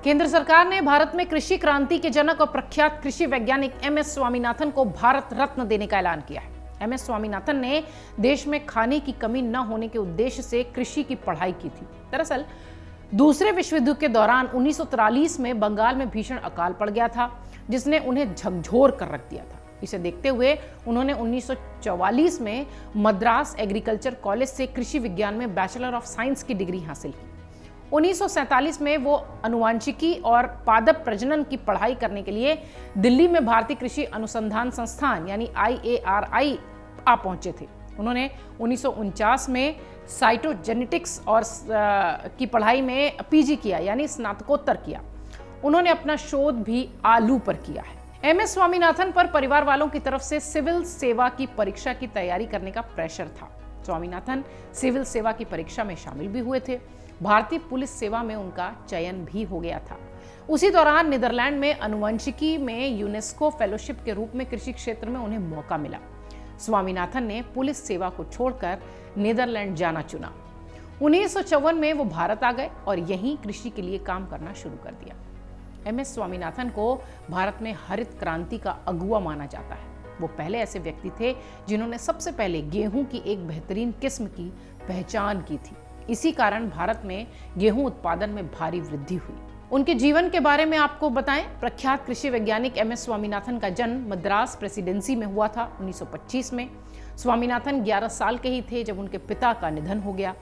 केंद्र सरकार ने भारत में कृषि क्रांति के जनक और प्रख्यात कृषि वैज्ञानिक एमएस स्वामीनाथन को भारत रत्न देने का ऐलान किया है। एमएस स्वामीनाथन ने देश में खाने की कमी न होने के उद्देश्य से कृषि की पढ़ाई की थी। दरअसल दूसरे विश्व युद्ध के दौरान 1943 में बंगाल में भीषण अकाल पड़ गया था, जिसने उन्हें झकझोर कर रख दिया था। इसे देखते हुए उन्होंने 1944 में मद्रास एग्रीकल्चर कॉलेज से कृषि विज्ञान में बैचलर ऑफ साइंस की डिग्री हासिल की। 1947 में वो अनुवांशिकी और पादप प्रजनन की पढ़ाई करने के लिए दिल्ली में भारतीय कृषि अनुसंधान संस्थान यानी IARI आ पहुंचे थे। उन्होंने 1949 में साइटोजेनेटिक्स और की पढ़ाई में PG किया यानी स्नातकोत्तर किया। उन्होंने अपना शोध भी आलू पर किया है। एमएस स्वामीनाथन पर परिवार वालों की तरफ से सिविल सेवा की परीक्षा की तैयारी करने का प्रेशर था। स्वामीनाथन सिविल सेवा की परीक्षा में शामिल भी हुए थे। भारतीय पुलिस सेवा में उनका चयन भी हो गया था। उसी दौरान नीदरलैंड में आनुवंशिकी में यूनेस्को फेलोशिप के रूप में कृषि क्षेत्र में उन्हें मौका मिला। स्वामीनाथन ने पुलिस सेवा को छोड़कर नीदरलैंड जाना चुना। 1954 में वो भारत आ गए और यहीं कृषि के लिए काम करना शुरू कर दिया। एमएस स्वामीनाथन को भारत में हरित क्रांति का अगुवा माना जाता है। वो पहले ऐसे व्यक्ति थे जिन्होंने सबसे पहले गेहूं की एक बेहतरीन किस्म की पहचान की थी। इसी कारण भारत में गेहूं उत्पादन में भारी वृद्धि हुई। उनके जीवन के बारे में आपको बताएं, प्रख्यात कृषि वैज्ञानिक एमएस स्वामीनाथन का जन्म मद्रास प्रेसिडेंसी में हुआ था 1925 में। स्वामीनाथन 11 साल के ही थे जब उनके पिता का निधन हो गया।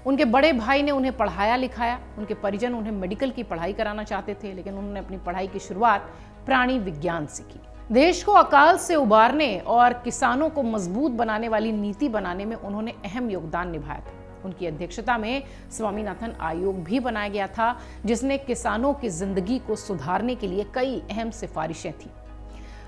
उनके बड़े भाई ने उन्हें पढ़ाया लिखाया। उनके परिजन उन्हें मेडिकल की पढ़ाई कराना चाहते थे, लेकिन उन्होंने अपनी पढ़ाई की शुरुआत प्राणी विज्ञान से की। देश को अकाल से उबारने और किसानों को मजबूत बनाने वाली नीति बनाने में उन्होंने अहम योगदान निभाया था। उनकी अध्यक्षता में स्वामीनाथन आयोग भी बनाया गया था, जिसने किसानों की जिंदगी को सुधारने के लिए कई अहम सिफारिशें थी।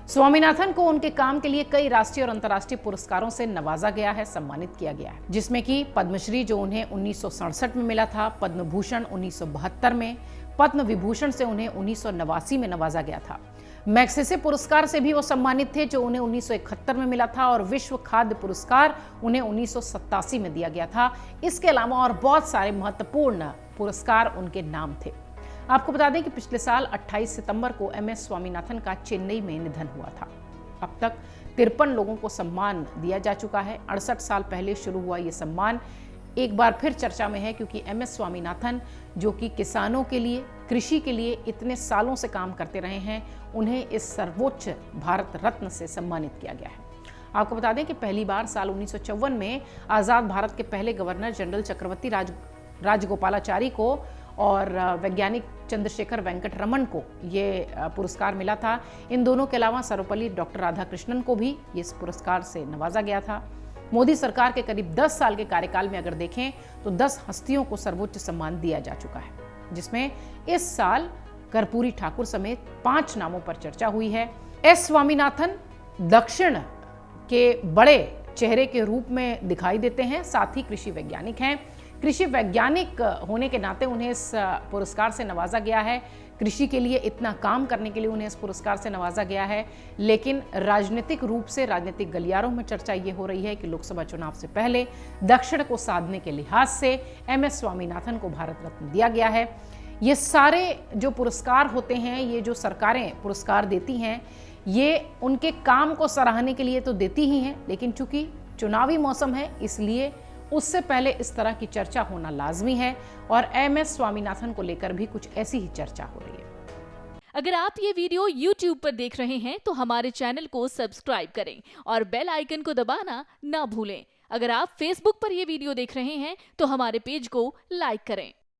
स्वामीनाथन को उनके काम के लिए कई राष्ट्रीय और अंतर्राष्ट्रीय पुरस्कारों से नवाजा गया है, सम्मानित किया गया है, जिसमें कि पद्मश्री जो उन्हें 1967 में मिला था, पद्म भूषण 1972 में, पद्म विभूषण से उन्हें 1989 में नवाजा गया था। मैग्सेसे पुरस्कार से भी वो सम्मानित थे जो उन्हें 1971 में मिला था, और विश्व खाद्य पुरस्कार उन्हें 1987 में दिया गया था। इसके अलावा और बहुत सारे महत्वपूर्ण पुरस्कार उनके नाम थे। आपको बता दें कि पिछले साल 28 सितंबर को एमएस स्वामीनाथन का चेन्नई में निधन हुआ था। अब तक 53 लोगों को सम्मान दिया जा चुका है। 68 साल पहले शुरू हुआ ये सम्मान एक बार फिर चर्चा में है, क्योंकि एमएस स्वामीनाथन जो कि किसानों के लिए, कृषि के लिए इतने सालों से काम करते रहे हैं, उन्हें इस सर्वोच्च भारत रत्न से सम्मानित किया गया है। आपको बता दें कि पहली बार साल 1954 में आज़ाद भारत के पहले गवर्नर जनरल चक्रवर्ती राजगोपालाचारी को और वैज्ञानिक चंद्रशेखर वेंकट रमन को ये पुरस्कार मिला था। इन दोनों के अलावा सर्वपल्ली डॉक्टर राधाकृष्णन को भी इस पुरस्कार से नवाजा गया था। मोदी सरकार के करीब 10 साल के कार्यकाल में अगर देखें तो 10 हस्तियों को सर्वोच्च सम्मान दिया जा चुका है, जिसमें इस साल कर्पूरी ठाकुर समेत 5 नामों पर चर्चा हुई है। एस स्वामीनाथन दक्षिण के बड़े चेहरे के रूप में दिखाई देते हैं, साथ ही कृषि वैज्ञानिक हैं। कृषि वैज्ञानिक होने के नाते उन्हें इस पुरस्कार से नवाजा गया है। कृषि के लिए इतना काम करने के लिए उन्हें इस पुरस्कार से नवाजा गया है। लेकिन राजनीतिक रूप से, राजनीतिक गलियारों में चर्चा ये हो रही है कि लोकसभा चुनाव से पहले दक्षिण को साधने के लिहाज से एमएस स्वामीनाथन को भारत रत्न दिया गया है। ये सारे जो पुरस्कार होते हैं, ये जो सरकारें पुरस्कार देती हैं, ये उनके काम को सराहने के लिए तो देती ही हैं, लेकिन चूंकि चुनावी मौसम है इसलिए उससे पहले इस तरह की चर्चा होना लाजमी है, और एमएस स्वामीनाथन को लेकर भी कुछ ऐसी ही चर्चा हो रही है। अगर आप ये वीडियो YouTube पर देख रहे हैं तो हमारे चैनल को सब्सक्राइब करें और बेल आइकन को दबाना ना भूलें। अगर आप Facebook पर ये वीडियो देख रहे हैं तो हमारे पेज को लाइक करें।